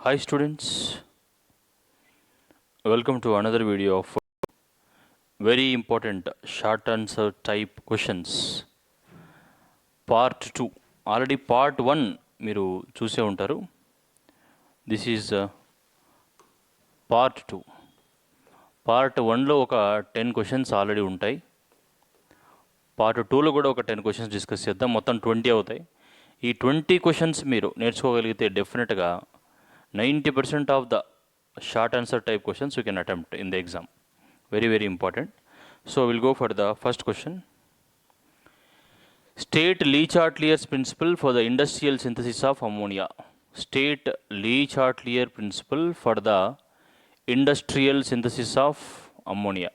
Hi students, welcome to another video of very important short answer type questions. Part 2. Already part 1 మీరు చూసే ఉంటారు. This is part 2. Part 1లో ఒక 10 questions already ఉంటాయి. Part 2లో కూడా ఒక 10 questions డిస్కస్ చేద్దాం. మొత్తం 20 అవుతాయి. ఈ 20 questions మీరు నేర్చుకోగలిగితే డెఫినెట్గా 90% of the short answer type questions you can attempt in the exam. Very important. So we'll go for the first question. State Le-Chatelier principle for the industrial synthesis of ammonia. State Le-Chatelier principle for the industrial synthesis of ammonia.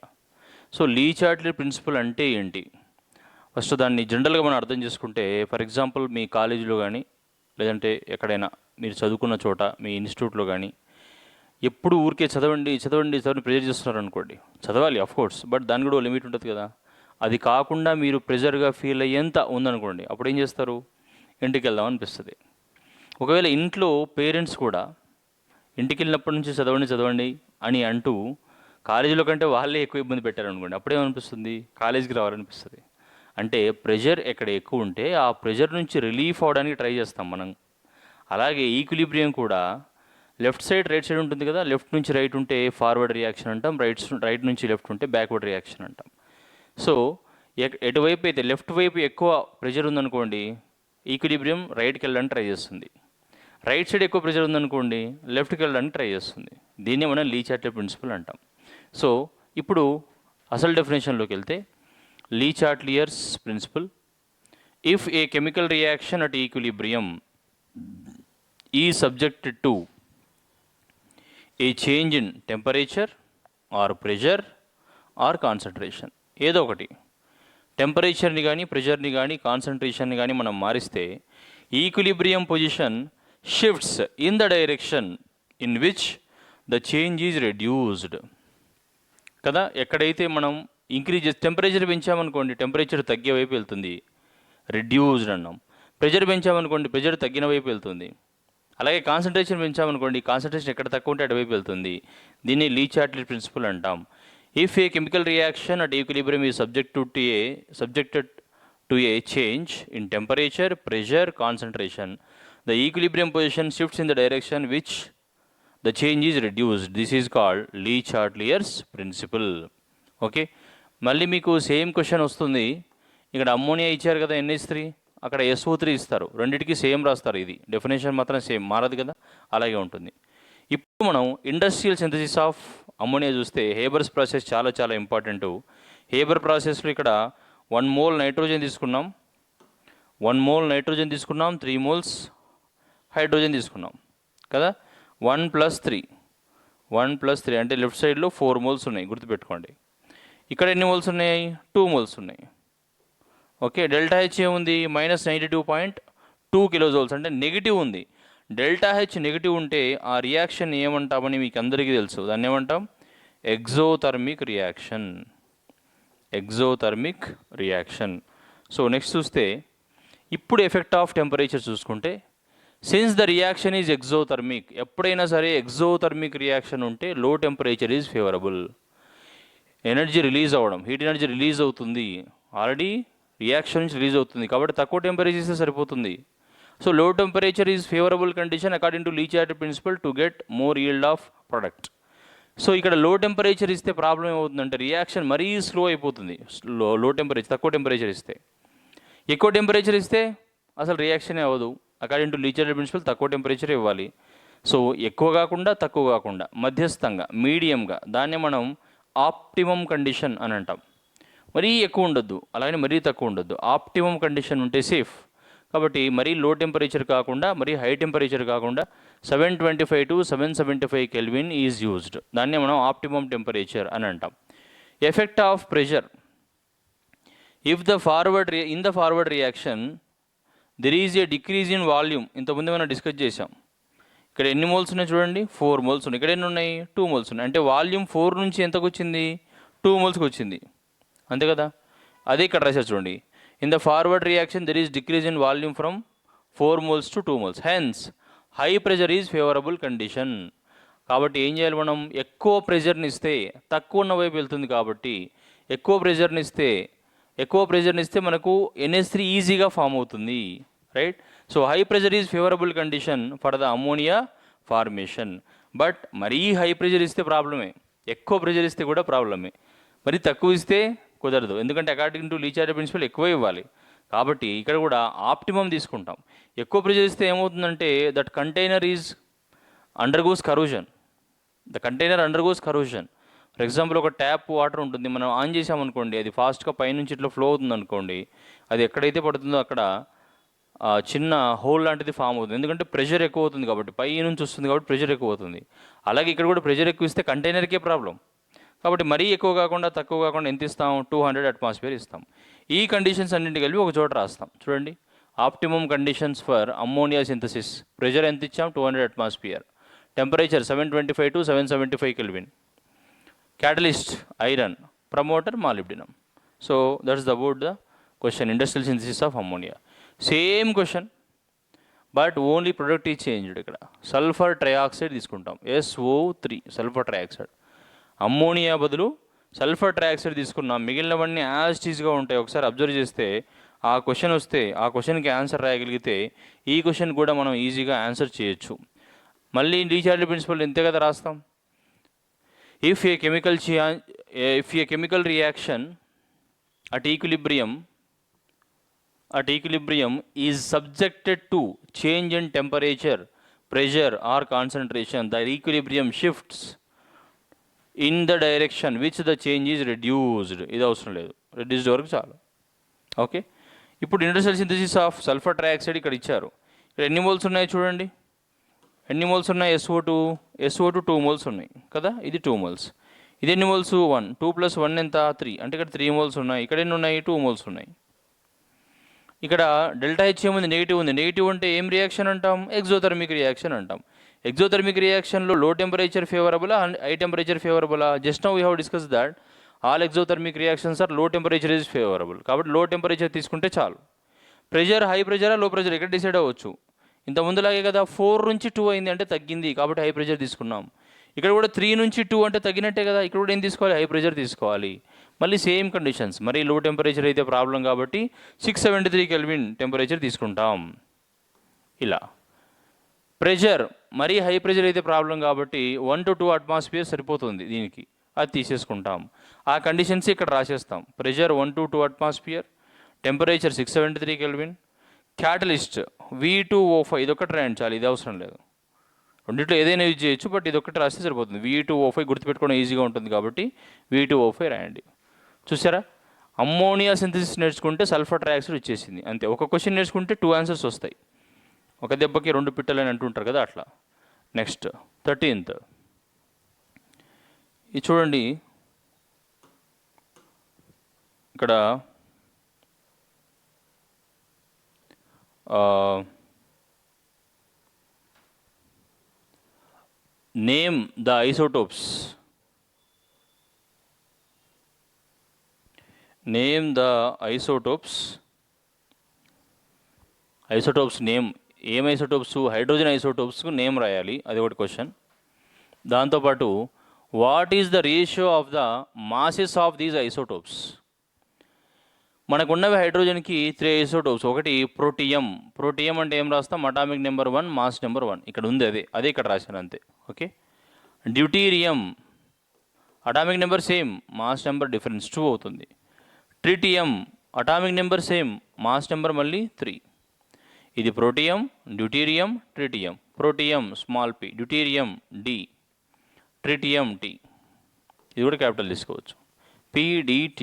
So Le-Chatelier principle అంటే ఏంటి? First దాన్ని జనరల్గా మనం అర్థం చేసుకుంటే, for example మీ కాలేజీలో కానీ లేదంటే ఎక్కడైనా మీరు చదువుకున్న చోట మీ ఇన్స్టిట్యూట్లో కానీ ఎప్పుడు ఊరికే చదవండి ప్రెజర్ చేస్తున్నారు అనుకోండి. చదవాలి కోర్స్, బట్ దాని కూడా లిమిట్ ఉంటుంది కదా. అది కాకుండా మీరు ప్రెజర్గా ఫీల్ అయ్యేంత ఉందనుకోండి, అప్పుడు ఏం చేస్తారు? ఇంటికి వెళ్దాం అనిపిస్తుంది. ఒకవేళ ఇంట్లో పేరెంట్స్ కూడా ఇంటికి వెళ్ళినప్పటి నుంచి చదవండి అని అంటూ కాలేజీలో కంటే వాళ్ళే ఎక్కువ ఇబ్బంది పెట్టారనుకోండి, అప్పుడేమనిపిస్తుంది? కాలేజీకి రావాలనిపిస్తుంది. అంటే ప్రెషర్ ఎక్కడ ఎక్కువ ఉంటే ఆ ప్రెషర్ నుంచి రిలీఫ్ అవడానికి ట్రై చేస్తాం మనం. అలాగే ఈక్విలిబ్రియం కూడా లెఫ్ట్ సైడ్ రైట్ సైడ్ ఉంటుంది కదా. లెఫ్ట్ నుంచి రైట్ ఉంటే ఫార్వర్డ్ రియాక్షన్ అంటాం, రైట్ నుంచి లెఫ్ట్ ఉంటే బ్యాక్వర్డ్ రియాక్షన్ అంటాం. సో ఎటువైపు అయితే లెఫ్ట్ వైపు ఎక్కువ ప్రెషర్ ఉందనుకోండి, ఈక్విలిబ్రియం రైట్కి వెళ్ళడానికి ట్రై చేస్తుంది. రైట్ సైడ్ ఎక్కువ ప్రెషర్ ఉందనుకోండి, లెఫ్ట్కి వెళ్ళడానికి ట్రై చేస్తుంది. దీన్నే మనం Le-Chatelier ప్రిన్సిపల్ అంటాం. సో ఇప్పుడు అసలు డెఫినేషన్లోకి వెళ్తే, Le-Chatelier's principle: if a chemical reaction at equilibrium is subjected to a change in temperature or pressure or concentration, ఏదో ఒకటి టెంపరేచర్ని కానీ ప్రెషర్ని కానీ కాన్సన్ట్రేషన్ని కానీ మనం మారిస్తే equilibrium position shifts in the direction in which the change is reduced కదా. ఎక్కడైతే మనం ఇంక్రీజ్ టెంపరేచర్ పెంచామనుకోండి, టెంపరేచర్ తగ్గే వైపు వెళ్తుంది, రెడ్యూస్డ్ అన్నాం. ప్రెషర్ పెంచామనుకోండి, ప్రెషర్ తగ్గిన వైపు వెళ్తుంది. అలాగే కాన్సన్ట్రేషన్ పెంచామనుకోండి, కాన్సన్ట్రేషన్ ఎక్కడ తక్కువ ఉంటే అటువైపు వెళ్తుంది. దీన్ని Le-Chatelier ప్రిన్సిపల్ అంటాం. If a chemical reaction at equilibrium is subjected to a change in temperature, pressure, concentration, the equilibrium position shifts in the direction which the change is reduced. This is called Le-Chatelier's principle. Okay, మళ్ళీ మీకు same question వస్తుంది. ఇక్కడ ammonia ఇచ్చారు కదా, NH3, అక్కడ SO3 ఇస్తారు. రెండింటికి same రాస్తారు. ఇది డెఫినేషన్ మాత్రం సేమ్, మారదు కదా, అలాగే ఉంటుంది. ఇప్పుడు మనం ఇండస్ట్రియల్ సింథసిస్ ఆఫ్ అమ్మోనియా చూస్తే హేబర్స్ ప్రాసెస్ చాలా ఇంపార్టెంట్. హేబర్ ప్రాసెస్లో ఇక్కడ 1 మోల్ నైట్రోజన్ తీసుకున్నాం, 3 మోల్స్ హైడ్రోజన్ తీసుకున్నాం కదా. 1+3 అంటే లెఫ్ట్ సైడ్లో 4 మోల్స్ ఉన్నాయి, గుర్తుపెట్టుకోండి. ఇక్కడ ఎన్ని మోల్స్ ఉన్నాయి? 2 మోల్స్ ఉన్నాయి. ఓకే, ΔH ఏముంది? -92.2 కిలోజౌల్స్, అంటే నెగిటివ్ ఉంది. ΔH నెగిటివ్ ఉంటే ఆ రియాక్షన్ ఏమంటామని మీకు అందరికీ తెలుసు. దాన్ని ఏమంటాం? Exothermic reaction. సో నెక్స్ట్ చూస్తే ఇప్పుడు ఎఫెక్ట్ ఆఫ్ టెంపరేచర్ చూసుకుంటే, since the reaction is exothermic, ఎప్పుడైనా సరే ఎగ్జోథర్మిక్ రియాక్షన్ ఉంటే low temperature is favourable. Energy release అవ్వడం, హీట్ ఎనర్జీ రిలీజ్ అవుతుంది, ఆల్రెడీ రియాక్షన్ నుంచి రిలీజ్ అవుతుంది, కాబట్టి తక్కువ టెంపరేచర్ ఇస్తే సరిపోతుంది. So low temperature is favourable condition according to Le-Chatelier principle to get more yield of product. So ఇక్కడ లో టెంపరేచర్ ఇస్తే ప్రాబ్లం ఏమవుతుందంటే రియాక్షన్ మరీ స్లో అయిపోతుంది. తక్కువ టెంపరేచర్ ఇస్తే. ఎక్కువ టెంపరేచర్ ఇస్తే అసలు రియాక్షనే అవ్వదు. అకార్డింగ్ టు Le-Chatelier ప్రిన్సిపల్ తక్కువ టెంపరేచర్ ఇవ్వాలి. సో ఎక్కువ కాకుండా తక్కువ కాకుండా మధ్యస్థంగా మీడియంగా, దాన్ని మనం ఆప్టిమమ్ కండిషన్ అని అంటాం. మరీ ఎక్కువ ఉండొద్దు, అలాగే మరీ తక్కువ ఉండొద్దు. ఆప్టిమమ్ కండిషన్ ఉంటే సేఫ్. కాబట్టి మరీ లో టెంపరేచర్ కాకుండా మరీ హై టెంపరేచర్ కాకుండా 725 to 775 కెల్విన్ ఈజ్ యూజ్డ్. దాన్నే మనం ఆప్టిమమ్ టెంపరేచర్ అని అంటాం. Effect of pressure: if the forward reaction there is a decrease in volume. ఇంతకుముందు మనం డిస్కస్ చేసాం. ఇక్కడ ఎన్ని మోల్స్ ఉన్నాయి చూడండి, 4 మోల్స్ ఉన్నాయి. ఇక్కడ ఎన్ని ఉన్నాయి? 2 మోల్స్ ఉన్నాయి. అంటే వాల్యూమ్ 4 నుంచి ఎంతకు వచ్చింది? 2 మోల్స్కి వచ్చింది, అంతే కదా. అదే ఇక్కడ రాశారు చూడండి. In the forward reaction there is decrease in volume from 4 moles to 2 moles. Hence, high pressure is favourable condition. కాబట్టి ఏం చేయాలి మనం, ఎక్కువ ప్రెషర్ని ఇస్తే తక్కువ ఉన్న వైపు వెళ్తుంది. కాబట్టి ఎక్కువ ప్రెషర్ని ఇస్తే మనకు NH3 ఈజీగా ఫామ్ అవుతుంది, right. So high pressure is favourable condition for the ammonia formation. But మరీ హై ప్రెషర్ ఇస్తే ప్రాబ్లమే, ఎక్కువ ప్రెషర్ ఇస్తే కూడా ప్రాబ్లమే, మరి తక్కువ ఇస్తే కుదరదు. ఎందుకంటే అకార్డింగ్ టు లీ చార్ట్ ప్రిన్సిపల్ ఎక్కువ ఇవ్వాలి. కాబట్టి ఇక్కడ కూడా ఆప్టిమమ్ తీసుకుంటాం. ఎక్కువ ప్రెషర్ ఇస్తే ఏమవుతుందంటే that container is undergoes corrosion. The container undergoes corrosion. For example ఒక ట్యాప్ వాటర్ ఉంటుంది, మనం ఆన్ చేసామనుకోండి, అది ఫాస్ట్గా పైనుంచి ఇట్లా ఫ్లో అవుతుంది అనుకోండి, అది ఎక్కడైతే పడుతుందో అక్కడ చిన్న హోల్ లాంటిది ఫామ్ అవుతుంది. ఎందుకంటే ప్రెషర్ ఎక్కువ అవుతుంది కాబట్టి, పై నుంచి వస్తుంది కాబట్టి ప్రెషర్ ఎక్కువ అవుతుంది. అలాగే ఇక్కడ కూడా ప్రెషర్ ఎక్కువ ఇస్తే కంటైనర్కే ప్రాబ్లం. కాబట్టి మరీ ఎక్కువ కాకుండా తక్కువ కాకుండా ఎంత ఇస్తాం, 200 అట్మాస్ఫియర్ ఇస్తాం. ఈ కండిషన్స్ అన్నింటి కలిపి ఒక చోట రాస్తాం. చూడండి, optimum conditions for ammonia synthesis. Pressure ఎంత ఇచ్చాం, 200 atmosphere. Temperature 725 to 775 kelvin. Catalyst iron, promoter molybdenum. So that's about the question, industrial synthesis of ammonia. Same question but only product is changed. ఇక్కడ sulphur trioxide తీసుకుంటాం, SO3 sulphur trioxide. Ammonia బదులు sulphur trioxide తీసుకున్నాం, మిగిలినవన్నీ as టీజ్గా ఉంటాయి. ఒకసారి observe చేస్తే ఆ question వస్తే ఆ క్వశ్చన్కి ఆన్సర్ రాయగలిగితే ఈ క్వశ్చన్ కూడా మనం ఈజీగా ఆన్సర్ చేయొచ్చు. మళ్ళీ లీ చార్ట్ ప్రిన్సిపల్ ఇంతే కదా రాస్తాం. If a chemical reaction at equilibrium is subjected to change in temperature, pressure or concentration, the equilibrium shifts in the direction which the change is reduced. ఇది అవసరం లేదు, రెడ్యూస్డ్ వరకు చాలు. ఓకే, ఇప్పుడు industrial synthesis of sulphur trioxide ఇక్కడ ఇచ్చారు. ఇక్కడ ఎన్ని మోల్స్ ఉన్నాయి చూడండి, ఎన్ని మోల్స్ ఉన్నాయి, SO2 2 మోల్స్ ఉన్నాయి కదా, ఇది 2 మోల్స్. ఇది ఎన్ని మోల్స్, 1. 2 + 1 ఎంత, 3. అంటే ఇక్కడ 3 మోల్స్ ఉన్నాయి. ఇక్కడ ఎన్ని ఉన్నాయి, 2 మోల్స్ ఉన్నాయి. ఇక్కడ డెల్టా హెచ్ ఏముంది, నెగిటివ్ ఉంది. నెగిటివ్ అంటే ఏం రియాక్షన్ అంటాం, ఎగ్జోథర్మిక్ రియాక్షన్ అంటాం. ఎగ్జోథర్మిక్ రియాక్షన్లో లో టెంపరేచర్ ఫేవరబులా, హై టెంపరేచర్ ఫేవరబులా? Just now we have discuss that all exothermic reactions are low temperature is favourable. కాబట్టి లో టెంపరేచర్ తీసుకుంటే చాలు. ప్రెషర్ హై ప్రెషరా లో ప్రెషర్ ఇక్కడ డిసైడ్ అవ్వచ్చు. ఇంత ముందులాగే కదా, 4 నుంచి 2 అయింది అంటే తగ్గింది కాబట్టి హై ప్రెషర్ తీసుకున్నాం. ఇక్కడ కూడా 3 నుంచి 2 అంటే తగ్గినట్టే కదా, ఇక్కడ కూడా ఏం తీసుకోవాలి, హై ప్రెషర్ తీసుకోవాలి. మళ్ళీ సేమ్ కండిషన్స్, మరి లో టెంపరేచర్ అయితే ప్రాబ్లం కాబట్టి 673 కెల్విన్ టెంపరేచర్ తీసుకుంటాం. ఇలా ప్రెషర్ మరీ హై ప్రెషర్ అయితే ప్రాబ్లం కాబట్టి 1 to 2 అట్మాస్ఫియర్ సరిపోతుంది దీనికి, అది తీసేసుకుంటాం. ఆ కండిషన్స్ ఇక్కడ రాసేస్తాం. Pressure 1 to 2 atmosphere, temperature 673 kelvin, catalyst V2O5 ఇదొకటి రాయించాలి, ఇది అవసరం లేదు. రెండిట్లో ఏదైనా యూజ్ చేయొచ్చు, బట్ ఇది ఒకటి రాస్తే సరిపోతుంది. V2O5 గుర్తుపెట్టుకోవడం ఈజీగా ఉంటుంది కాబట్టి V2O5 రాయండి. చూసారా, అమ్మోనియా సింథసిస్ నేర్చుకుంటే సల్ఫర్ ట్రయాక్సైడ్ వచ్చేసింది అంతే. ఒక క్వశ్చన్ నేర్చుకుంటే 2 ఆన్సర్స్ వస్తాయి. ఒక దెబ్బకి 2 పిట్టలు అని అంటుంటారు కదా, అట్లా. నెక్స్ట్ 13th, ఇది చూడండి. ఇక్కడ name the isotopes. Name the isotopes. Isotopes name, ఏం ఐసోటోప్స్, హైడ్రోజన్ ఐసోటోప్స్కు నేమ్ రాయాలి, అది ఒకటి క్వశ్చన్. దాంతోపాటు what is the ratio of the masses of these isotopes. మనకున్నవి హైడ్రోజన్కి 3 ఐసోటోప్స్. ఒకటి ప్రోటియం. ప్రోటియం అంటే ఏం రాస్తాం, అటామిక్ నెంబర్ 1, మాస్ నెంబర్ 1. ఇక్కడ ఉంది, అదే ఇక్కడ రాశాను అంతే. Okay. Deuterium, atomic number same, mass number difference 2 అవుతుంది. Tritium, atomic number same, mass number మళ్ళీ 3. ఇది protium, deuterium, tritium. Protium small p, deuterium D, tritium T. ఇది కూడా క్యాపిటల్ తీసుకోవచ్చు, PDT.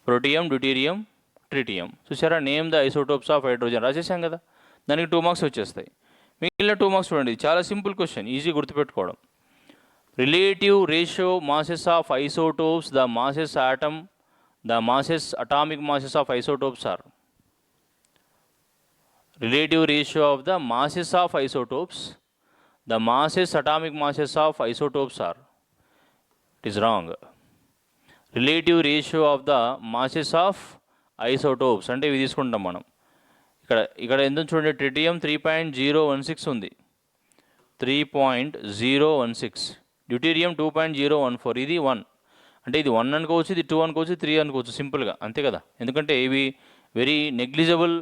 Protium, deuterium, tritium. చూసారా, name the isotopes of hydrogen రాసేసాం కదా, దానికి 2 మార్క్స్ వచ్చేస్తాయి. మిగిలిన 2 మార్క్స్ చూడండి, చాలా సింపుల్ క్వశ్చన్, ఈజీ గుర్తుపెట్టుకోవడం. Relative ratio masses of isotopes, the masses atom, the masses atomic masses of isotopes are. Relative ratio of the masses of isotopes, the masses atomic masses of isotopes are. It is wrong. Relative ratio of the masses of isotopes అంటే ఇవి తీసుకుంటాం మనం. ఇక్కడ ఎంత చూడండి, tritium 3.016 ఉంది, 3.016, deuterium 2.014, ఇది 1. అంటే ఇది 1 అనుకోవచ్చు, ఇది 2 అనుకోవచ్చు, 3 అనుకోవచ్చు సింపుల్గా, అంతే కదా, ఎందుకంటే ఇవి వెరీ నెగ్లిజబుల్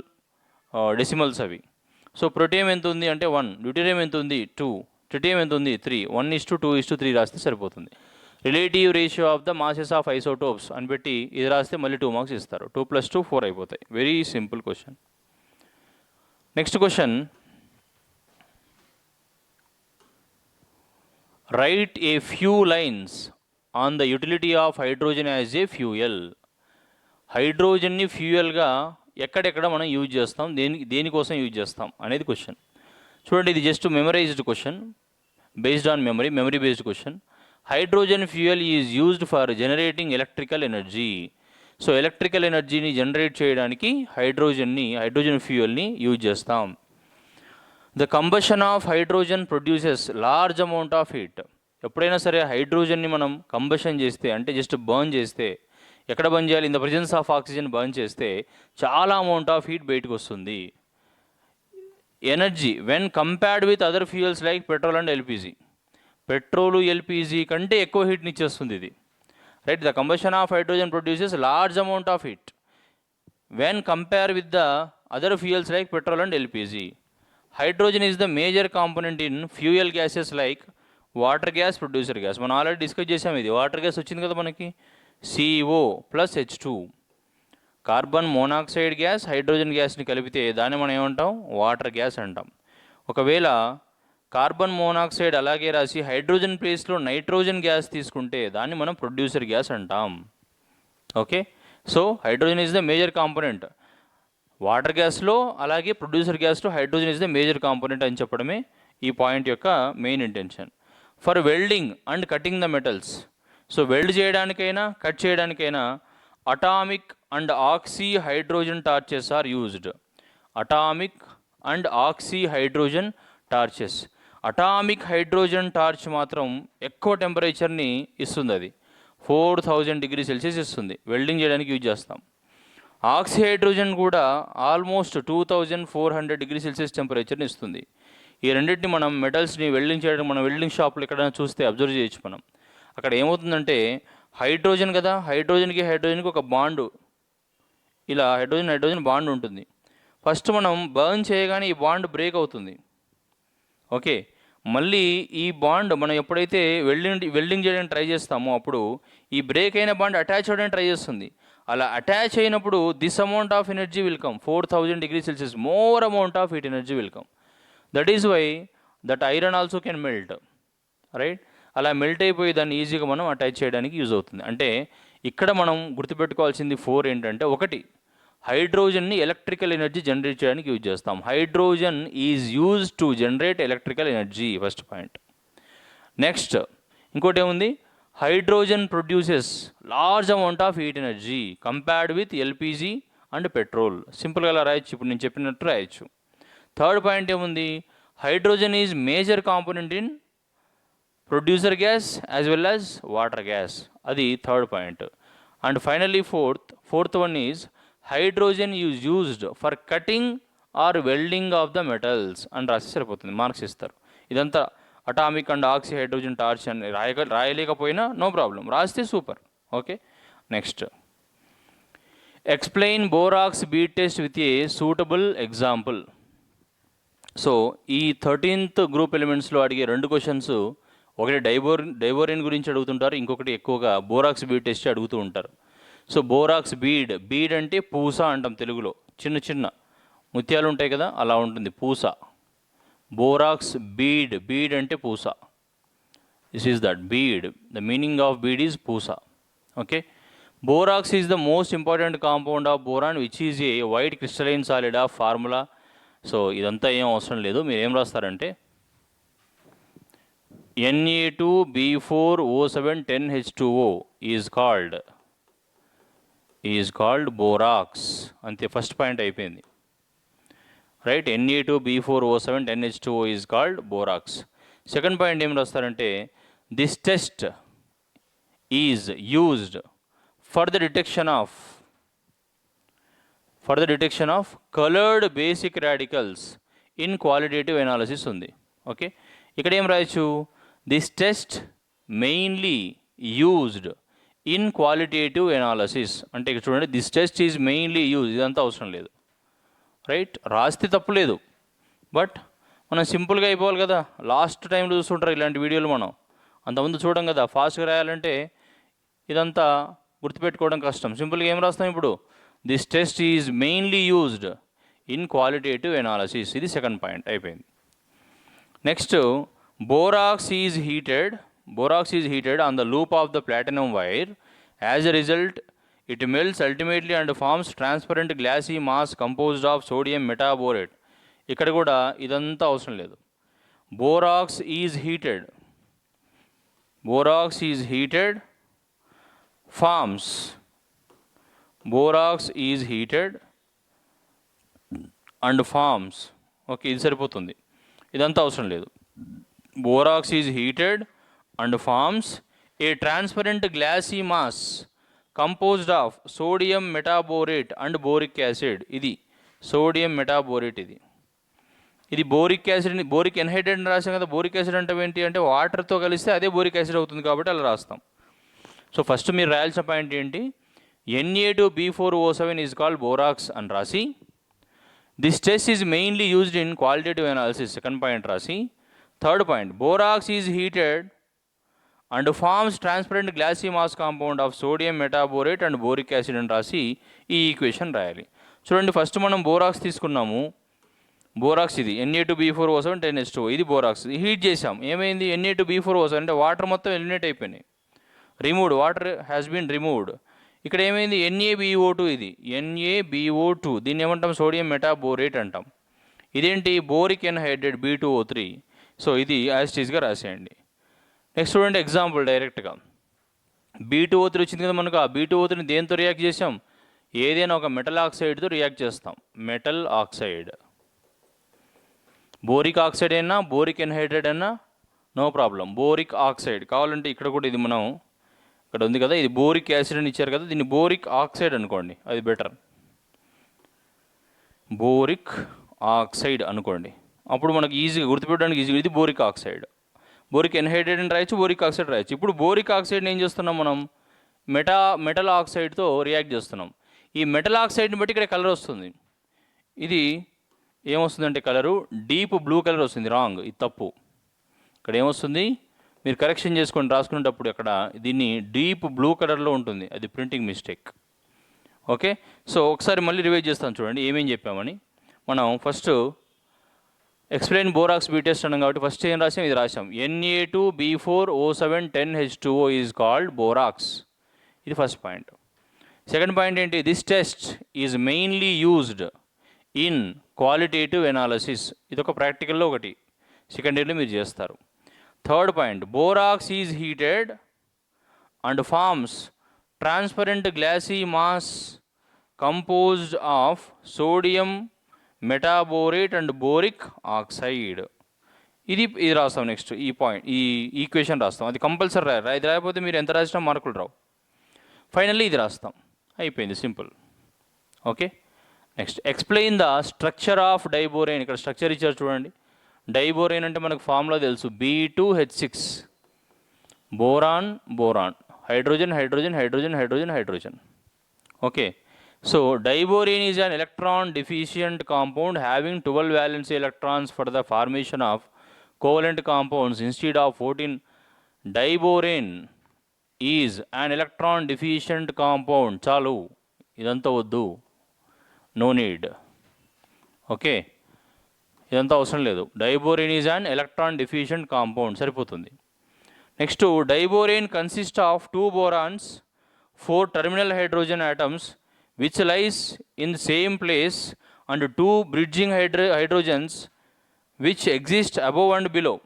డెసిమల్స్ అవి. సో ప్రోటియం ఎంత ఉంది అంటే 1, డ్యూటీరియం ఎంత ఉంది 2, ట్రిటియం ఎంత ఉంది 3, 1:2:3 రాస్తే సరిపోతుంది. Relative ratio of the masses of isotopes అని పెట్టి ఇది రాస్తే మళ్ళీ 2 మార్క్స్ ఇస్తారు. 2 + 2 4 అయిపోతాయి. Very simple question. Next question, right a few lines on the utility of hydrogen as a fuel. హైడ్రోజన్ని ఫ్యూయల్గా ఎక్కడెక్కడ మనం యూజ్ చేస్తాం, దేనికోసం యూజ్ చేస్తాం అనేది క్వశ్చన్. చూడండి, ఇది just memorized question, based on memory based question. Hydrogen fuel is used for generating electrical energy. So electrical ఎనర్జీని జనరేట్ చేయడానికి హైడ్రోజన్ ఫ్యూయల్ని యూజ్ చేస్తాం. The combustion of hydrogen produces large amount of heat. ఎప్పుడైనా సరే హైడ్రోజన్ని మనం combustion చేస్తే, అంటే just burn చేస్తే, ఎక్కడ బర్న్ చేయాలి, in the presence of oxygen burn చేస్తే చాలా అమౌంట్ ఆఫ్ హీట్ బయటకు వస్తుంది. Energy when compared with other fuels like petrol and LPG. Petrol LPG కంటే ఎక్కువ హీట్ని ఇచ్చేస్తుంది ఇది, right. The combustion of hydrogen produces large amount of heat when compare with the other fuels like petrol and LPG. Hydrogen is the major component in fuel gases like water gas, producer gas. మనం already discuss చేసాం, ఇది water gas వచ్చింది కదా మనకి, CO + H2. Carbon monoxide gas hydrogen గ్యాస్ని కలిపితే దాన్ని మనం ఏమంటాం, వాటర్ గ్యాస్ అంటాం. ఒకవేళ కార్బన్ మోనాక్సైడ్ అలాగే రాసి హైడ్రోజన్ ప్లేస్లో నైట్రోజన్ గ్యాస్ తీసుకుంటే దాన్ని మనం ప్రొడ్యూసర్ గ్యాస్ అంటాం. Okay, so hydrogen is the major component water గ్యాస్లో, అలాగే ప్రొడ్యూసర్ గ్యాస్లో hydrogen is the major component అని చెప్పడమే ఈ పాయింట్ యొక్క main intention. For welding and cutting the metals. So weld చేయడానికైనా కట్ చేయడానికైనా atomic and oxy hydrogen torches are used. Atomic and oxy hydrogen torches. Atomic hydrogen torch మాత్రం ఎక్కువ టెంపరేచర్ని ఇస్తుంది, అది 4000 డిగ్రీ సెల్సియస్ ఇస్తుంది, వెల్డింగ్ చేయడానికి యూజ్ చేస్తాం. ఆక్సీ హైడ్రోజన్ కూడా ఆల్మోస్ట్ 2400 డిగ్రీ సెల్సియస్ టెంపరేచర్ని ఇస్తుంది. ఈ రెండింటిని మనం మెటల్స్ని వెల్డింగ్ చేయడానికి మనం వెల్డింగ్ షాప్లో ఎక్కడైనా చూస్తే అబ్జర్వ్ చేయొచ్చు మనం. అక్కడ ఏమవుతుందంటే హైడ్రోజన్ కదా, హైడ్రోజన్కి ఒక బాండు, ఇలా హైడ్రోజన్ బాండ్ ఉంటుంది. ఫస్ట్ మనం బర్న్ చేయగానే ఈ బాండ్ బ్రేక్ అవుతుంది. ఓకే, మళ్ళీ ఈ బాండ్ మనం ఎప్పుడైతే వెల్డింగ్ చేయడానికి ట్రై చేస్తామో అప్పుడు ఈ బ్రేక్ అయిన బాండ్ అటాచ్ అవ్వడానికి ట్రై చేస్తుంది. అలా అటాచ్ అయినప్పుడు this amount of energy will come, 4000 degree Celsius, more amount of heat energy will come. That is why that iron also can melt, right. అలా మెల్ట్ అయిపోయి దాన్ని ఈజీగా మనం అటాచ్ చేయడానికి యూజ్ అవుతుంది. అంటే ఇక్కడ మనం గుర్తుపెట్టుకోవాల్సింది 4 ఏంటంటే, ఒకటి, హైడ్రోజన్ని ఎలక్ట్రికల్ ఎనర్జీ జనరేట్ చేయడానికి యూజ్ చేస్తాం. Hydrogen is use to generate electrical energy, first point. Next ఇంకోటి ఏముంది, hydrogen produces large amount of heat energy compared with LPG and petrol. సింపుల్గా అలా రాయొచ్చు, ఇప్పుడు నేను చెప్పినట్టు రాయొచ్చు. థర్డ్ పాయింట్ ఏముంది, hydrogen is major component in producer gas as well as water gas, అది third point. And finally fourth one is hydrogen is used for cutting are welding of the metals అని రాసి సరిపోతుంది, marks ఇస్తారు. ఇదంతా atomic and oxy hydrogen torch అని రాయలేకపోయినా no problem, రాస్తే super. Okay, next, explain borax bead test with a suitable example. So ఈ 13th group ఎలిమెంట్స్లో అడిగే 2 క్వశ్చన్స్, ఒకటి డైబోరిన్ గురించి అడుగుతుంటారు, ఇంకొకటి ఎక్కువగా బోరాక్స్ బీడ్ టెస్ట్ అడుగుతూ ఉంటారు. సో బోరాక్స్ బీడ్ అంటే పూస అంటాం తెలుగులో, చిన్న చిన్న ముత్యాలు ఉంటాయి కదా, అలా ఉంటుంది పూస. బోరాక్స్ బీడ్ అంటే పూస. This is that bead, the meaning of bead is పూస. Okay, borax is the most important compound of boron which is a white crystalline solid of formula. So ఇదంతా ఏం అవసరం లేదు, మీరు ఏం రాస్తారంటే Na2B4O710H2O ఈజ్ కాల్డ్ బోరాక్స్, అంతే, first point అయిపోయింది, right. Na2B4O710H2O is called borax. Second point ఏం రాస్తారంటే, this test is used for the detection of coloured basic radicals in qualitative analysis ఉంది. ఓకే, ఇక్కడ ఏం రాయొచ్చు, this test mainly used in qualitative analysis. అంటే ఇక్కడ చూడండి, this test is mainly use, ఇదంతా అవసరం లేదు. రైట్, రాస్తే తప్పులేదు, బట్ మనం సింపుల్గా అయిపోవాలి కదా. లాస్ట్ టైంలో చూస్తుంటారు ఇలాంటి వీడియోలు, మనం అంతకుముందు చూడం కదా. ఫాస్ట్గా రాయాలంటే ఇదంతా గుర్తుపెట్టుకోవడం కష్టం. సింపుల్గా ఏం రాస్తాం ఇప్పుడు, this test is mainly used in qualitative analysis. ఇది సెకండ్ పాయింట్ అయిపోయింది. Next, borax is heated on the loop of the platinum wire. As a result it melts ultimately and forms transparent glassy mass composed of sodium metaborate. ఇక్కడ కూడా ఇదంతా అవసరం లేదు. Borax is heated forms, borax is heated and forms. Okay, ఇది సరిపోతుంది, ఇదంతా అవసరం లేదు. Borax is heated and forms a transparent glassy mass composed of sodium metaborate and boric acid. ఇది సోడియం మెటాబోరేట్, ఇది బోరిక్ యాసిడ్, బోరిక్ ఎన్హైడ్రేట్ అని రాసాం కదా. బోరిక్ యాసిడ్ అంటే ఏంటి అంటే వాటర్తో కలిస్తే అదే బోరిక్ యాసిడ్ అవుతుంది, కాబట్టి అలా రాస్తాం. సో ఫస్ట్ మీరు రాయాల్సిన పాయింట్ ఏంటి, Na2B4O7 ఈజ్ కాల్డ్ బోరాక్స్ అని రాసి, this test is mainly used in qualitative analysis second point రాసి, third point borax is heated and forms transparent glassy mass compound of sodium metaborate and boric acid అని రాసి ఈ equation రాయాలి. చూడండి, first మనం borax తీసుకున్నాము. బోరాక్స్ ఇది Na2B4O7 10H2O, ఇది బోరాక్స్. హీట్ చేసాం, ఏమైంది, Na2B4O7 అంటే వాటర్ మొత్తం ఎలిమినేట్ అయిపోయినాయి, removed, water has been removed. ఇక్కడ ఏమైంది, NaBO2, ఇది NaBO2, దీన్ని ఏమంటాం, సోడియం మెటాబోరేట్ అంటాం. ఇదేంటి, బోరిక్ ఎన్హైడ్రేట్ B2O3. సో ఇది యాసిటీస్గా రాసేయండి. నెక్స్ట్ చూడండి ఎగ్జాంపుల్, డైరెక్ట్గా B2O3 వచ్చింది కదా మనకు. ఆ B2O3ని దేంతో రియాక్ట్ చేసాం, ఏదైనా ఒక మెటల్ ఆక్సైడ్తో రియాక్ట్ చేస్తాం. మెటల్ ఆక్సైడ్, బోరిక్ ఆక్సైడ్ అయినా బోరిక్ ఎన్హైడ్రేట్ అయినా నో ప్రాబ్లం. బోరిక్ ఆక్సైడ్ కావాలంటే ఇక్కడ కూడా, ఇది మనం ఇక్కడ ఉంది కదా, ఇది బోరిక్ యాసిడ్ అని ఇచ్చారు కదా, దీన్ని బోరిక్ ఆక్సైడ్ అనుకోండి, అది బెటర్. బోరిక్ ఆక్సైడ్ అనుకోండి, అప్పుడు మనకు ఈజీగా గుర్తుపెట్టడానికి ఈజీగా. ఇది బోరిక్ ఆక్సైడ్, బోరిక్ ఎన్హైడ్రేట్ అని రాయొచ్చు, బోరిక్ ఆక్సైడ్ రాయొచ్చు. ఇప్పుడు బోరిక్ ఆక్సైడ్ని ఏం చేస్తున్నాం మనం, మెటల్ ఆక్సైడ్తో రియాక్ట్ చేస్తున్నాం. ఈ మెటల్ ఆక్సైడ్ని బట్టి ఇక్కడ కలర్ వస్తుంది. ఇది ఏమొస్తుందంటే కలరు డీప్ బ్లూ కలర్ వస్తుంది. రాంగ్, ఇది తప్పు. ఇక్కడ ఏమొస్తుంది, మీరు కరెక్షన్ చేసుకొని రాసుకునేటప్పుడు అక్కడ దీన్ని డీప్ బ్లూ కలర్లో ఉంటుంది, అది ప్రింటింగ్ మిస్టేక్. ఓకే, సో ఒకసారి మళ్ళీ రివైజ్ చేస్తాను చూడండి ఏమేం చెప్పామని. మనం first explain borax bead test అన్నాం కాబట్టి ఫస్ట్ ఏం రాసాం, ఇది రాసాం. Na2B4O7 10H2O is called borax. ఇది ఫస్ట్ పాయింట్. సెకండ్ పాయింట్ ఏంటి, this test is mainly used in qualitative analysis. ఇది ఒక ప్రాక్టికల్లో ఒకటి, సెకండ్ ఇయర్లో మీరు చేస్తారు. Third point, borax is heated and forms transparent glassy mass composed of sodium metaborate and boric oxide. ఇది రాస్తాం. నెక్స్ట్ ఈ పాయింట్, ఈ ఈక్వేషన్ రాస్తాం. అది కంపల్సరీ రాయాలి, ఇది రాకపోతే మీరు ఎంత రాసినా మార్కులు రావు. ఫైనల్లీ ఇది రాస్తాం, అయిపోయింది, simple. Okay, next explain the structure of diborane. ఇక్కడ స్ట్రక్చర్ ఇచ్చారు చూడండి. డైబోరేన్ అంటే మనకు ఫార్ములా తెలుసు, B2H6, boron boron, hydrogen hydrogen hydrogen hydrogen hydrogen. Okay, so diborane is an electron deficient compound having 12 valence electrons for the formation of covalent compounds instead of 14. Diborane is an electron deficient compound. చాలు, ఇదంతా వద్దు, no need. Okay, ఇదంతా అవసరం లేదు. Diborane is an electron deficient compound, సరిపోతుంది. Next, diborane consist of 2 borons, 4 terminal hydrogen atoms which lies in the same place and 2 bridging hydrogens which exist above and below.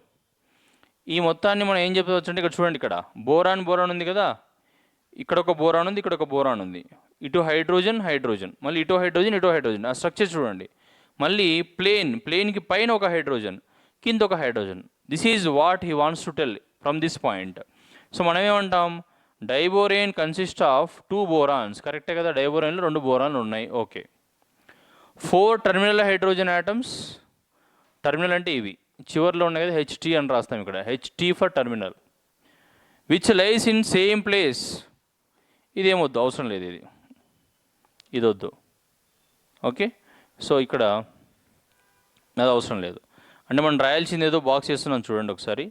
ఈ మొత్తాన్ని మనం ఏం చెప్పవచ్చు అంటే, ఇక్కడ చూడండి, ఇక్కడ బోరాన్ ఉంది కదా, ఇక్కడ ఒక బోరాన్ ఉంది, ఇక్కడ ఒక బోరాన్ ఉంది, ఇటు హైడ్రోజన్ హైడ్రోజన్, మళ్ళీ ఇటు హైడ్రోజన్. ఆ స్ట్రక్చర్ చూడండి. మళ్ళీ ప్లేన్కి పైన ఒక హైడ్రోజన్, కింద ఒక hydrogen. This is what he wants to tell from this point. So మనం ఏమంటాం, డైబోరేన్ కన్సిస్ట్ ఆఫ్ 2 బోరాన్స్. కరెక్టే కదా, డైబోరేన్లో 2 బోరాన్లు ఉన్నాయి. Okay, 4 terminal hydrogen atoms, terminal అంటే ఇవి, చివరిలో ఉన్నాయి కదా హెచ్టీ అని రాస్తాం ఇక్కడ, HT for terminal, which lies in same place. ఇదేమొద్దు, అవసరం లేదు, ఇది వద్దు. ఓకే, సో ఇక్కడ అది అవసరం లేదు. అంటే మనం రాయాల్సింది ఏదో బాక్స్ చేస్తున్నాం చూడండి ఒకసారి.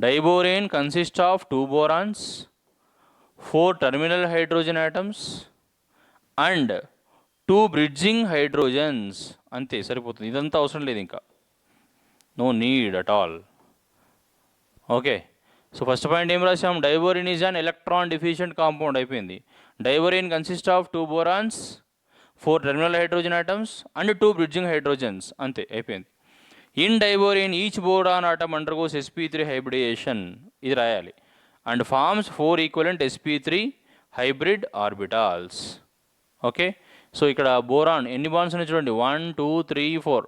Diborane consist of 2 borons, 4 terminal hydrogen atoms and 2 bridging hydrogens. అంతే, సరిపోతుంది. ఇదంతా అవసరం లేదు ఇంకా, no need at all. Okay, so first point ఏం రాసాం, diborane is an electron deficient compound, అయిపోయింది. Diborane consist of 2 borons, 4 terminal hydrogen atoms and 2 bridging hydrogens. అంతే, అయిపోయింది. In diborane each boron atom undergoes sp3 hybridisation, ఇది రాయాలి, and forms 4 equivalent sp3 hybrid orbitals. Okay, so ఇక్కడ boron ఎన్ని bonds ఉన్నాయి చూడండి, 1 2 3 4,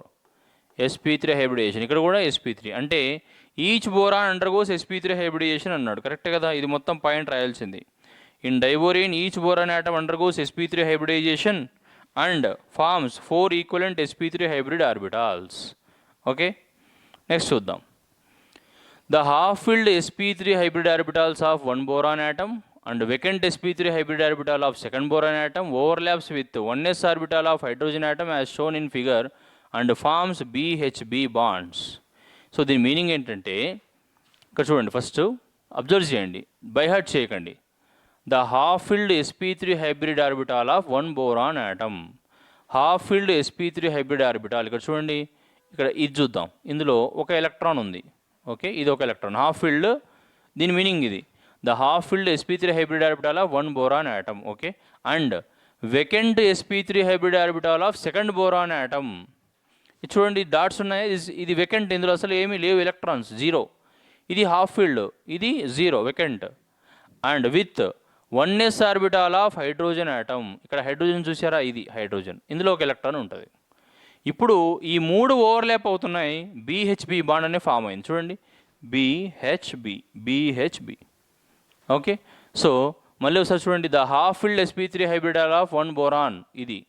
sp3 hybridisation. ఇక్కడ కూడా sp3, అంటే each boron undergoes sp3 hybridisation అన్నాడు. కరెక్ట్ కదా, ఇది మొత్తం పాయింట్ రాయాల్సింది. In diborane each boron atom undergoes sp3 hybridisation and forms 4 equivalent sp3 hybrid orbitals. Okay, next చూద్దాం. The half filled sp3 hybrid orbitals of 1 boron atom and vacant sp3 hybrid orbital of 2nd boron atom overlaps with 1s orbital of hydrogen atom as shown in figure and forms BHB bonds. So దీని meaning ఏంటంటే, ఇక్కడ చూడండి, first observe చేయండి, by heart చేయకండి. The half filled sp3 hybrid orbital of 1 boron atom, half filled sp3 hybrid orbital. ఇక్కడ చూడండి, ఇక్కడ ఇది చూద్దాం, ఇందులో ఒక ఎలక్ట్రాన్ ఉంది. ఓకే, ఇది ఒక ఎలక్ట్రాన్, హాఫ్ ఫిల్డ్, దీని మీనింగ్ ఇది. The half filled sp3 hybrid orbital of 1 boron atom. Okay, and vacant sp3 hybrid orbital of 2nd boron atom. ఇది చూడండి, డాట్స్ ఉన్నాయి, ఇది వెకెంట్, ఇందులో అసలు ఏమీ లేవు ఎలక్ట్రాన్స్, 0. ఇది హాఫ్ ఫిల్డ్, ఇది 0 vacant. And with 1s orbital of hydrogen atom, ఇక్కడ హైడ్రోజన్ చూసారా, ఇది హైడ్రోజన్, ఇందులో ఒక ఎలక్ట్రాన్ ఉంటుంది. ఇప్పుడు ఈ 3 ఓవర్లాప్ అవుతున్నాయి, BHB బాండ్ అనే ఫామ్ అయింది చూడండి, BHB. ఓకే, సో మళ్ళీ ఒకసారి చూడండి, the half filled sp3 hybrid orbital of 1 boron, ఇది,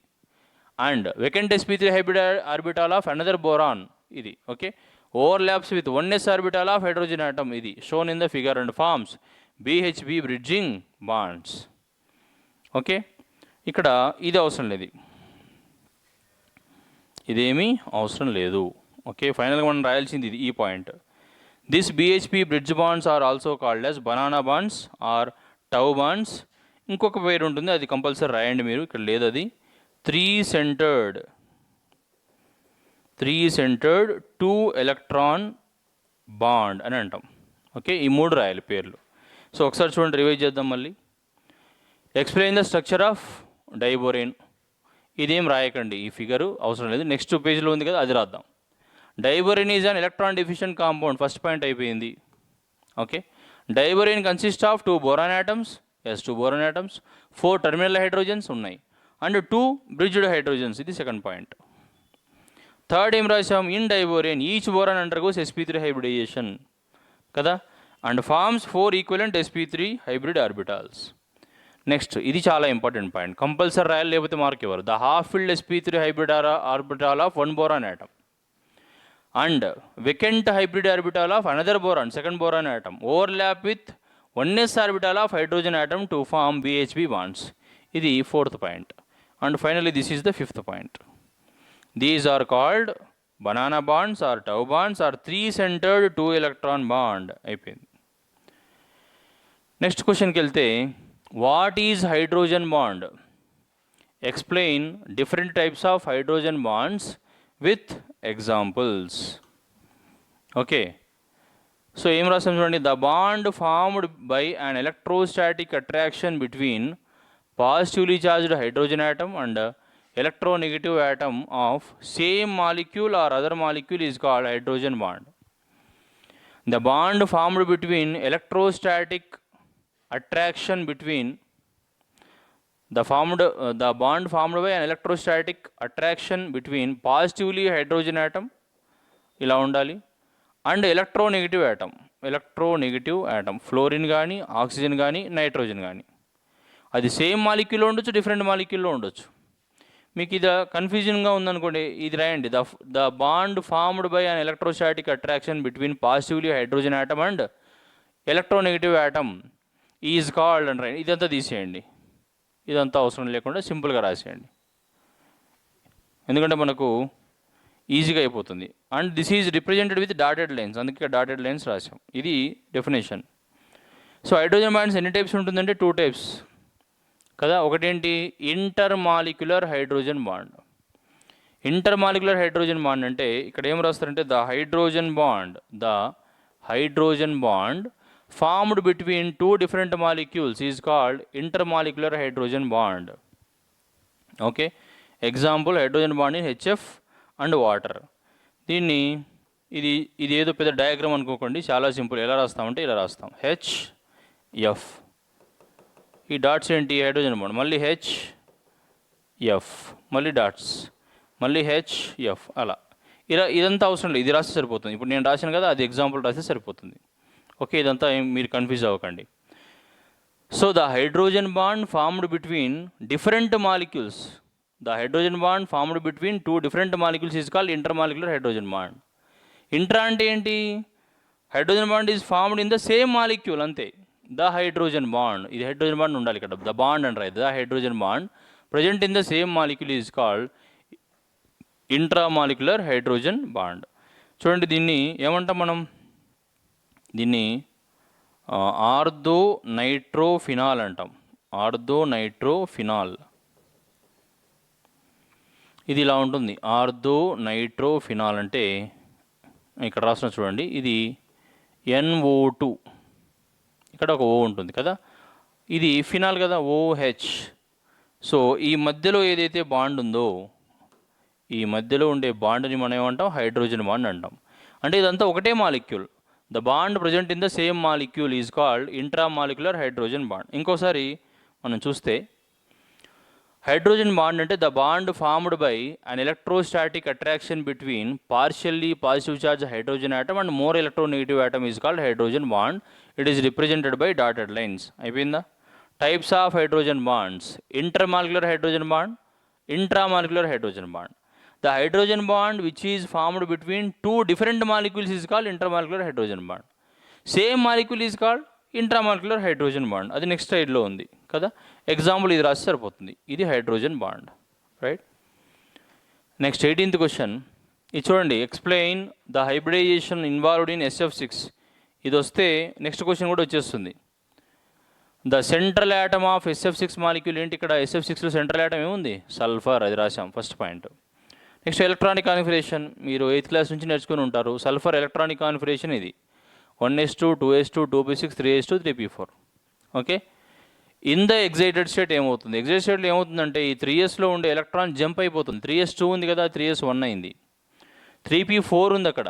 and vacant sp3 hybrid orbital of another boron, ఇది. Okay, overlaps with 1s orbital of hydrogen atom, ఇది shown in the figure, and forms BHB bridging bonds. Okay, ఇక్కడ ఇది అవసరం లేదు, ఇదేమీ అవసరం లేదు. ఓకే, ఫైనల్గా మనం రాయాల్సింది ఇది, ఈ point. This BHB bridge bonds are also called as banana bonds or tau bonds. ఇంకొక పేరు ఉంటుంది, అది కంపల్సరీ రాయండి మీరు, ఇక్కడ లేదు అది. 3 centered 2 electron బాండ్ అని అంటాం. ఓకే, ఈ 3 రాయాలి పేర్లు. సో ఒకసారి చూడండి, రివైజ్ చేద్దాం మళ్ళీ. Explain the structure of diborane, ఇదేం రాయకండి, ఈ ఫిగరు అవసరం లేదు. నెక్స్ట్ పేజ్లో ఉంది కదా, అది రాద్దాం. Diborane is an electron deficient compound, first point అయిపోయింది. Okay, diborane consist of 2 boron atoms, 2 boron atoms, 4 terminal hydrogens ఉన్నాయి, అండ్ 2 బ్రిడ్జ్డ్ హైడ్రోజన్స్, ఇది సెకండ్ పాయింట్. థర్డ్ ఏం రాసాం, in diborane each boron undergoes sp3 hybridisation కదా, and forms 4 equivalent sp3 hybrid orbitals. Next, ఇది చాలా important point, compulsory రాయాలి, లేకపోతే mark ఇవ్వరు. The half filled sp3 hybrid orbital of 1 boron atom and vacant hybrid orbital of another boron, 2nd boron atom, overlap with 1s orbital of hydrogen atom to form BHB bonds, ఇది 4th point. And finally this is the 5th point. These are called banana bonds or tau bonds or 3 centered 2 electron bond, అయిపోయింది. Next క్వశ్చన్కి వెళ్తే, what is hydrogen bond? Explain different types of hydrogen bonds with examples. Okay, so ఏం రాసాం చూడండి, the bond formed by an electrostatic attraction between positively charged hydrogen atom and electronegative atom of same molecule or other molecule is called hydrogen bond. The bond formed between electrostatic attraction between the bond formed by an electrostatic attraction between positively hydrogen atom ila undali and electronegative atom fluorine gaani oxygen gaani nitrogen gaani, అది same మాలిక్యూల్లో ఉండొచ్చు, different మాలిక్యూల్లో ఉండొచ్చు. మీకు ఇది కన్ఫ్యూజన్గా ఉందనుకోండి, ఇది రాయండి. The bond formed by an electrostatic attraction between positively hydrogen atom and electronegative atom is called అని రాయండి. ఇదంతా తీసేయండి, ఇదంతా అవసరం లేకుండా సింపుల్గా రాసేయండి, ఎందుకంటే మనకు ఈజీగా అయిపోతుంది. And this is represented with dotted lines, అందుకే డాటెడ్ లైన్స్ రాసాం. ఇది డెఫినేషన్. సో హైడ్రోజన్ బాండ్స్ ఎన్ని టైప్స్ ఉంటుందంటే 2 టైప్స్ కదా. ఒకటేంటి, intermolecular hydrogen bond. Intermolecular hydrogen bond అంటే ఇక్కడ ఏం రాస్తారంటే the hydrogen bond formed between 2 different molecules is called intermolecular hydrogen bond. Okay, example hydrogen bond in HF and water. దీన్ని ఇది ఏదో పెద్ద డయాగ్రామ్ అనుకోకండి, చాలా సింపుల్. ఎలా రాస్తామంటే ఇలా రాస్తాం, హెచ్ఎఫ్, ఈ డాట్స్ ఏంటి హైడ్రోజన్ బాండ్, మళ్ళీ హెచ్ఎఫ్, మళ్ళీ డాట్స్, మళ్ళీ హెచ్ఎఫ్, అలా ఇదంతా అవసరం లేదు, ఇది రాస్తే సరిపోతుంది. ఇప్పుడు నేను రాశాను కదా, అది ఎగ్జాంపుల్ రాస్తే సరిపోతుంది. ఓకే, ఇదంతా మీరు కన్ఫ్యూజ్ అవ్వకండి. So the hydrogen bond formed between different molecules, the hydrogen bond formed between 2 different molecules is called intermolecular hydrogen bond. Intra అంటే ఏంటి, hydrogen bond is formed in the same molecule, అంతే. The hydrogen bond, ఇది hydrogen bond ఉండాలి ఇక్కడ, the bond అని రాయదు. The hydrogen bond present in the same molecule is called intramolecular hydrogen bond. చూడండి, దీన్ని ఏమంటాం మనం, దీన్ని ఆర్థో నైట్రోఫినాల్ అంటాం. ఆర్థో నైట్రోఫినాల్, ఇది ఇలా ఉంటుంది. ఆర్థో నైట్రోఫినాల్ అంటే ఇక్కడ రాసిన చూడండి, ఇది NO2, ఇక్కడ ఒక O ఉంటుంది కదా, ఇది ఫినాల్ కదా, OH. సో ఈ మధ్యలో ఏదైతే బాండ్ ఉందో, ఈ మధ్యలో ఉండే బాండ్ని మనం ఏమంటాం, హైడ్రోజన్ బాండ్ అంటాం. అంటే ఇదంతా ఒకటే molecule. The bond present in the same molecule is called intramolecular hydrogen bond. ఇంకోసారి మనం చూస్తే, హైడ్రోజన్ బాండ్ అంటే the bond formed by an electrostatic attraction between partially positive charge hydrogen atom and more electronegative atom is called hydrogen bond. It is represented by dotted lines. అయిపోయిందా? Types of hydrogen bonds: intermolecular hydrogen bond, intramolecular hydrogen bond. The hydrogen bond which is formed between 2 different molecules is called intermolecular hydrogen bond. Same molecule is called intramolecular hydrogen bond. అది next స్లైడ్లో ఉంది కదా, example ఇది రాసి సరిపోతుంది. ఇది hydrogen bond, right. Next 18th question, ఇది చూడండి. Explain the hybridization involved in SF6. ఇది వస్తే నెక్స్ట్ క్వశ్చన్ కూడా వచ్చేస్తుంది. The central atom of SF6 molecule ఏంటి? ఇక్కడ SF6లో సెంట్రల్ యాటమ్ ఏముంది? సల్ఫర్. అది రాసాం first point. Next electronic configuration, మీరు 8th క్లాస్ నుంచి నేర్చుకుని ఉంటారు. సల్ఫర్ ఎలక్ట్రానిక్ కాన్ఫిగరేషన్ ఇది 1s2, 2s2, 2p6, 3s2, 3p4. Okay. In the excited state ఏమవుతుంది? ఎగ్జైటెడ్ స్టేట్లో ఏమవుతుందంటే ఈ 3sలో ఉండే ఎలక్ట్రాన్ జంప్ అయిపోతుంది. 3s2 ఉంది కదా, 3s1 అయింది. 3p4 ఉంది అక్కడ.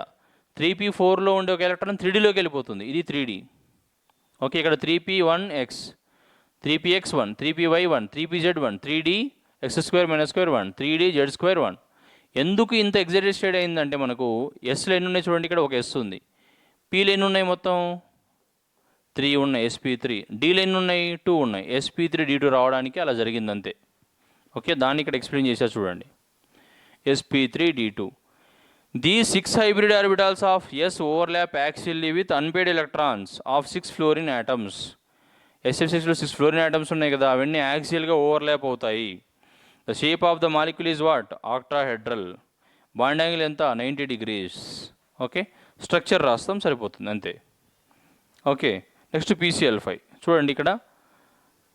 3p4లో ఉండే ఒక ఎలక్ట్రాన్ 3dలోకి వెళ్ళిపోతుంది. ఇది 3d. ఓకే, ఇక్కడ 3p1x, 3px1, 3py1, 3pz1, 3d x² - square 1, 3d z² 1. ఎందుకు ఇంత ఎగ్జైటెడ్ స్టేట్ అయిందంటే మనకు ఎస్లో ఎన్ని ఉన్నాయి చూడండి, ఇక్కడ ఒక ఎస్ ఉంది. పీలు ఎన్ని ఉన్నాయి? మొత్తం 3 ఉన్నాయి, sp3. డీలు ఎన్ని ఉన్నాయి? 2 ఉన్నాయి, sp3d2 రావడానికి అలా జరిగింది అంతే. ఓకే, దాన్ని ఇక్కడ ఎక్స్ప్లెయిన్ చేశా చూడండి, sp3d2. These 6 hybrid orbitals of S overlap axially with unpaired electrons of 6 fluorine atoms. SF6లో 6 fluorine atoms ఉన్నాయి కదా, అవన్నీ యాక్సియల్గా ఓవర్లాప్ అవుతాయి. The shape of the molecule is what? Octahedral. Bond angle ఎంత? 90 degrees. ఓకే, స్ట్రక్చర్ రాస్తాం సరిపోతుంది అంతే. Okay, next PCl5. చూడండి, ఇక్కడ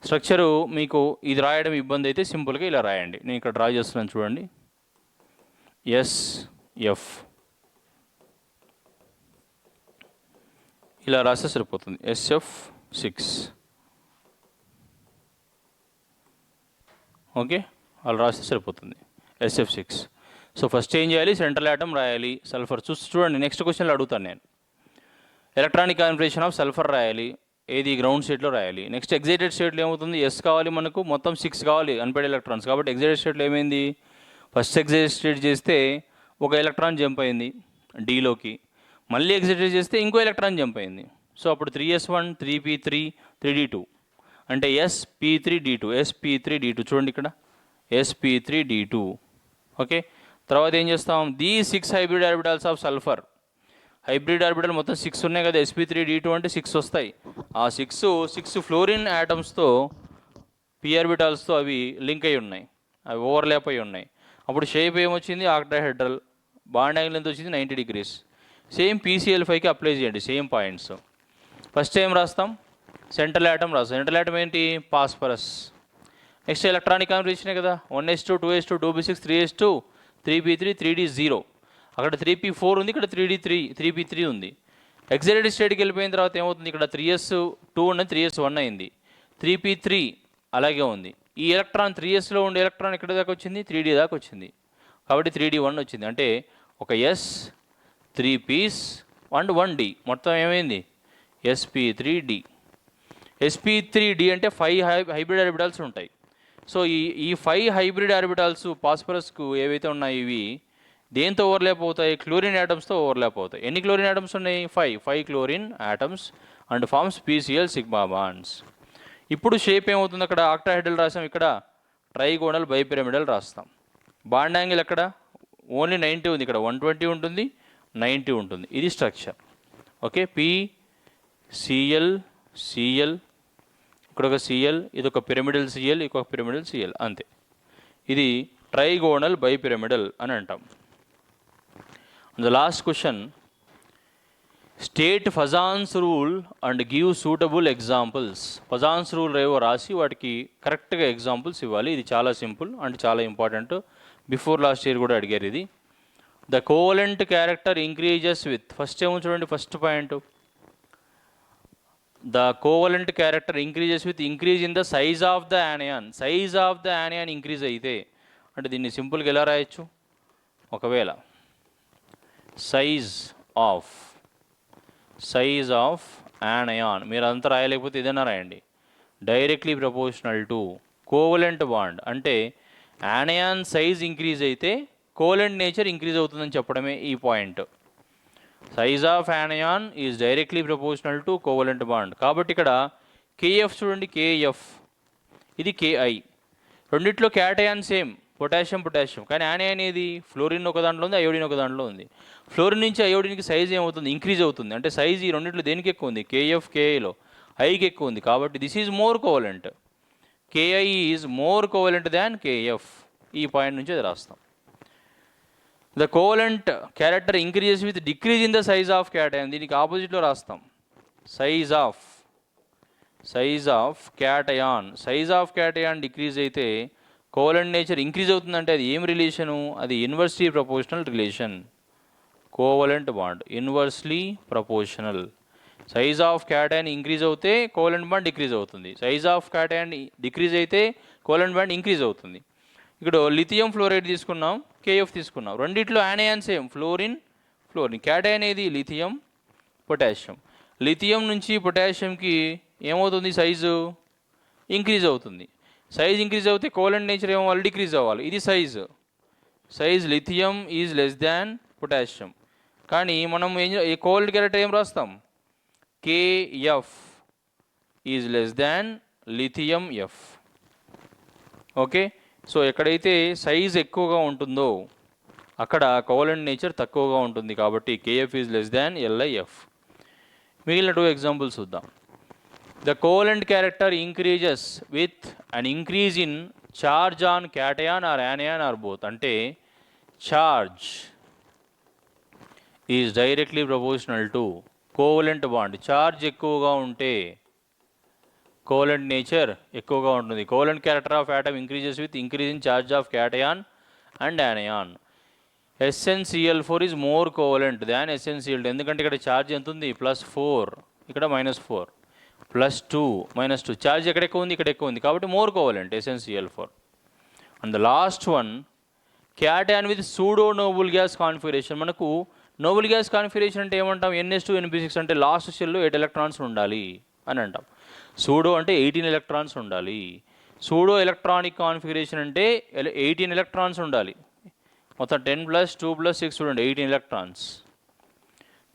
స్ట్రక్చరు మీకు ఇది రాయడం ఇబ్బంది అయితే సింపుల్గా ఇలా రాయండి. నేను ఇక్కడ డ్రా చేస్తున్నాను చూడండి, SF ఇలా రాస్తే సరిపోతుంది, SF6. ఓకే, అలా రాస్తే సరిపోతుంది, SF6. సో ఫస్ట్ ఏం చేయాలి? సెంట్రల్ ఆటమ్ రాయాలి, సల్ఫర్. చూడండి, నెక్స్ట్ క్వశ్చన్లో అడుగుతాను నేను. ఎలక్ట్రానిక్ కాన్ఫిగరేషన్ ఆఫ్ సల్ఫర్ రాయాలి, ఏది? గ్రౌండ్ స్టేట్లో రాయాలి. నెక్స్ట్ ఎగ్జైటెడ్ స్టేట్లో ఏమవుతుంది? ఎస్ కావాలి మనకు, మొత్తం 6 కావాలి అన్పేడ్ ఎలక్ట్రాన్స్. కాబట్టి ఎగ్జైటెడ్ స్టేట్లో ఏమైంది? ఫస్ట్ ఎగ్జైటెడ్ స్టేట్ చేస్తే ఒక ఎలక్ట్రాన్ జంప్ అయింది డీలోకి, మళ్ళీ ఎగ్జైటెడ్ చేస్తే ఇంకో ఎలక్ట్రాన్ జంప్ అయింది. సో అప్పుడు 3s1, 3p3, 3d2 అంటే sp3d2, sp3d2. చూడండి ఇక్కడ sp3d2. ఓకే, తర్వాత ఏం చేస్తాం, the 6 hybrid orbitals of sulphur. Hybrid orbital మొత్తం 6 ఉన్నాయి కదా, sp3d2 అంటే 6 వస్తాయి. ఆ 6 ఫ్లోరిన్ యాటమ్స్తో p ఆర్బిటాల్స్తో అవి లింక్ అయి ఉన్నాయి, అవి ఓవర్లాప్ అయి ఉన్నాయి. అప్పుడు షేప్ ఏమొచ్చింది, ఆక్టాహెడ్రల్. బాండ్ యాంగిల్ ఎంత వచ్చింది, 90 degrees. సేమ్ PCl5కి అప్లై చేయండి, సేమ్ పాయింట్స్. ఫస్ట్ ఏం రాస్తాం, సెంట్రల్ యాటమ్ రాస్తాం. సెంట్రల్ యాటమ్ ఏంటి, ఫాస్ఫరస్. నెక్స్ట్ ఎలక్ట్రానిక్ కాన్ఫిగరేషనే కదా, 1s2 2s2 2p6 3s2 3p3 3d0. అక్కడ 3p4 ఉంది, ఇక్కడ 3p3 ఉంది. ఎగ్జైటెడ్ స్టేట్కి వెళ్ళిపోయిన తర్వాత ఏమవుతుంది, ఇక్కడ 3s2 ఉన్నది 3s1 అయింది, 3p3 అలాగే ఉంది. ఈ ఎలక్ట్రాన్ 3sలో ఉండే ఎలక్ట్రాన్ ఎక్కడ దాకా వచ్చింది, 3d దాకా వచ్చింది, కాబట్టి 3d1 వచ్చింది. అంటే ఒక s 3p's అండ్ 1d మొత్తం ఏమైంది, sp3d. sp3d అంటే 5 హైబ్రిడ్ ఆర్బిటాల్స్ ఉంటాయి. సో ఈ 5 హైబ్రిడ్ ఆర్బిటాల్స్ ఫాస్ఫరస్కు ఏవైతే ఉన్నాయో ఇవి దేంతో ఓవర్లాప్ అవుతాయి, క్లోరిన్ యాటమ్స్తో ఓవర్లాప్ అవుతాయి. ఎన్ని క్లోరిన్ యాటమ్స్ ఉన్నాయి, 5 chlorine atoms and forms PCl sigma bonds. ఇప్పుడు షేప్ ఏమవుతుంది, అక్కడ ఆక్టాహెడ్రల్ రాసాం, ఇక్కడ ట్రైగోనల్ బైపిరమిడల్ రాస్తాం. బాండ్ యాంగిల్ అక్కడ ఓన్లీ 90 ఉంది, ఇక్కడ 120 ఉంటుంది, 90 ఉంటుంది. ఇది స్ట్రక్చర్. ఓకే, PCl Cl, ఇక్కడ ఒక Cl, ఇది ఒక పిరమిడల్ Cl, ఇంకొక పిరమిడల్ Cl, అంతే. ఇది ట్రైగోనల్ బైపిరమిడల్ అని అంటాం. The last question, state Fazan's rule and give suitable examples. Fazan's rule రేవో రాసి వాటికి కరెక్ట్గా ఎగ్జాంపుల్స్ ఇవ్వాలి. ఇది చాలా సింపుల్ అండ్ చాలా ఇంపార్టెంట్. బిఫోర్ లాస్ట్ ఇయర్ కూడా అడిగారు ఇది. The covalent character increases with, first ఏమో చూడండి, first point, the covalent character increases with increase in the size of the anion. Size of the anion increase అయితే, అంటే దీన్ని సింపుల్గా ఎలా రాయొచ్చు, ఒకవేళ సైజ్ ఆఫ్ యానయాన్, మీరు అంతా రాయలేకపోతే ఏదైనా రాయండి, directly proportional to covalent bond. అంటే యానయాన్ సైజ్ ఇంక్రీజ్ అయితే కోవలెంట్ నేచర్ ఇంక్రీజ్ అవుతుందని చెప్పడమే ఈ point. Size of యానయాన్ is directly proportional to covalent bond. కాబట్టి ఇక్కడ KF చూడండి, KF ఇది KI, రెండిట్లో క్యాటయాన్ సేమ్, పొటాషియం, కానీ యానయాన్ ఏది, ఫ్లోరిన్ ఒక దాంట్లో ఉంది, అయోడిన్ ఒక దాంట్లో ఉంది. ఫ్లోరిన్ నుంచి అయోడిన్కి సైజ్ ఏమవుతుంది, ఇంక్రీజ్ అవుతుంది. అంటే సైజ్ ఈ రెండిట్లో దేనికి ఎక్కువ ఉంది, KF KIలో ఐకి ఎక్కువ ఉంది. కాబట్టి this is more covalent, KI is more covalent than KF. ఈ పాయింట్ నుంచి అది రాస్తాం. The covalent character increases with decrease in the size of cation, దీనికి ఆపోజిట్లో రాస్తాం, సైజ్ ఆఫ్ క్యాటయాన్ డిక్రీజ్ అయితే కోవలెంట్ నేచర్ ఇంక్రీజ్ అవుతుందంటే అది ఏం రిలేషను, అది inversely proportional relation. Covalent bond inversely proportional. Size of cation increase అవుతే కోవలెంట్ బాండ్ డిక్రీజ్ అవుతుంది, సైజ్ ఆఫ్ క్యాటయాన్ డిక్రీజ్ అయితే కోవలెంట్ బాండ్ ఇంక్రీజ్ అవుతుంది. ఇక్కడ లిథియం ఫ్లోరైడ్ తీసుకున్నాం, KF తీసుకున్నాం, రెండిట్లో యానయాన్ సేమ్, ఫ్లోరిన్. క్యాటయాన్ ఏది, లిథియం పొటాషియం. లిథియం నుంచి పొటాషియంకి ఏమవుతుంది, సైజు ఇంక్రీజ్ అవుతుంది. సైజ్ ఇంక్రీజ్ అవుతే కోవలెంట్ నేచర్ ఏమవ్వాలి, డిక్రీజ్ అవ్వాలి. ఇది size lithium is less than potassium. కానీ మనం ఈ కోవలెంట్ క్యారెక్టర్ ఏం రాస్తాం, KF is less than lithium F. Okay, so ఎక్కడైతే సైజ్ ఎక్కువగా ఉంటుందో అక్కడ కోవలెంట్ నేచర్ తక్కువగా ఉంటుంది, కాబట్టి KF is less than LiF. మిగిలిన 2 ఎగ్జాంపుల్స్ చూద్దాం. The covalent character increases with an increase in charge on cation or anion or both. అంటే charge is directly proportional to covalent bond. Charge ఎక్కువగా ఉంటే covalent nature ఎక్కువగా ఉంటుంది. Covalent character of atom increases with increase in charge of cation and anion. SnCl4 is more covalent than SnCl2. ఎందుకంటే ఇక్కడ charge ఎంత ఉంది, +4, ఇక్కడ -4, +2 -2. ఛార్జ్ ఎక్కడ ఎక్కువ ఉంది, ఇక్కడ ఎక్కువ ఉంది, కాబట్టి more covalent SnCl4. And the last one, cation with pseudo noble gas configuration. మనకు నోబుల్ గ్యాస్ కాన్ఫిగరేషన్ అంటే ఏమంటాం, NS2 NP6 అంటే లాస్ట్ షెల్లో 8 ఎలక్ట్రాన్స్ ఉండాలి అని అంటాం. సూడో అంటే 18 ఎలక్ట్రాన్స్ ఉండాలి. సూడో ఎలక్ట్రానిక్ కాన్ఫిగరేషన్ అంటే 18 ఎలక్ట్రాన్స్ ఉండాలి. మొత్తం 10 + 2 + 6 చూడండి, 18 electrons.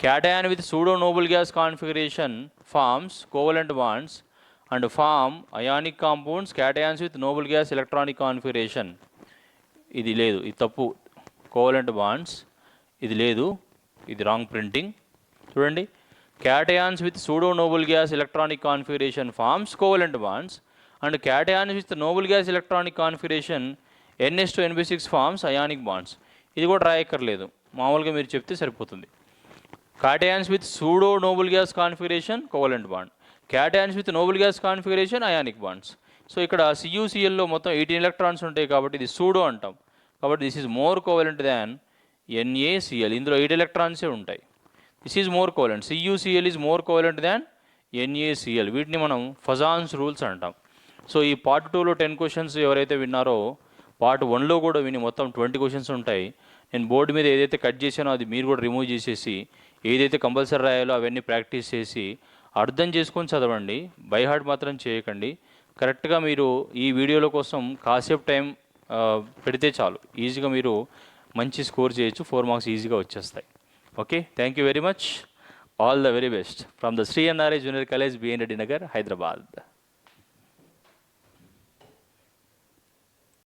Cation with pseudo-noble gas configuration forms covalent bonds and form ionic compounds. Cations with noble gas electronic configuration ఇది లేదు, ఇది తప్పు. కోవలెంట్ బాండ్స్ ఇది లేదు, ఇది రాంగ్ ప్రింటింగ్. చూడండి, cations with pseudo noble gas electronic configuration forms covalent bonds, and cations with noble gas electronic configuration ns to nb6 forms ionic bonds. ఇది కూడా రాయక్కర్లేదు, మామూలుగా మీరు చెప్తే సరిపోతుంది. cations with pseudo noble gas configuration covalent bond, cations with noble gas configuration ionic bonds. So ఇక్కడ CuClలో మొత్తం 18 electrons ఉంటాయి కాబట్టి ఇది సూడో అంటాం. కాబట్టి this is more covalent than NaCl. ఇందులో 8 ఎలక్ట్రాన్సే ఉంటాయి. This is more covalent. CuCl is more covalent than NaCl. వీటిని మనం ఫజాన్స్ రూల్స్ అంటాం. సో ఈ పార్ట్ 2లో 10 క్వశ్చన్స్ ఎవరైతే విన్నారో పార్ట్ 1లో కూడా విని మొత్తం 20 క్వశ్చన్స్ ఉంటాయి. నేను బోర్డు మీద ఏదైతే కట్ చేశానో అది మీరు కూడా రిమూవ్ చేసేసి ఏదైతే కంపల్సరీ రాయాలో అవన్నీ ప్రాక్టీస్ చేసి అర్థం చేసుకొని చదవండి. బై హార్ట్ మాత్రం చేయకండి. కరెక్ట్గా మీరు ఈ వీడియోల కోసం కాసేపు టైం పెడితే చాలు, ఈజీగా మీరు మంచి స్కోర్ చేయొచ్చు. 4 మార్క్స్ ఈజీగా వచ్చేస్తాయి. Okay, thank you very much. All the very best from the Sri NRI junior college, BN Reddy Nagar, Hyderabad.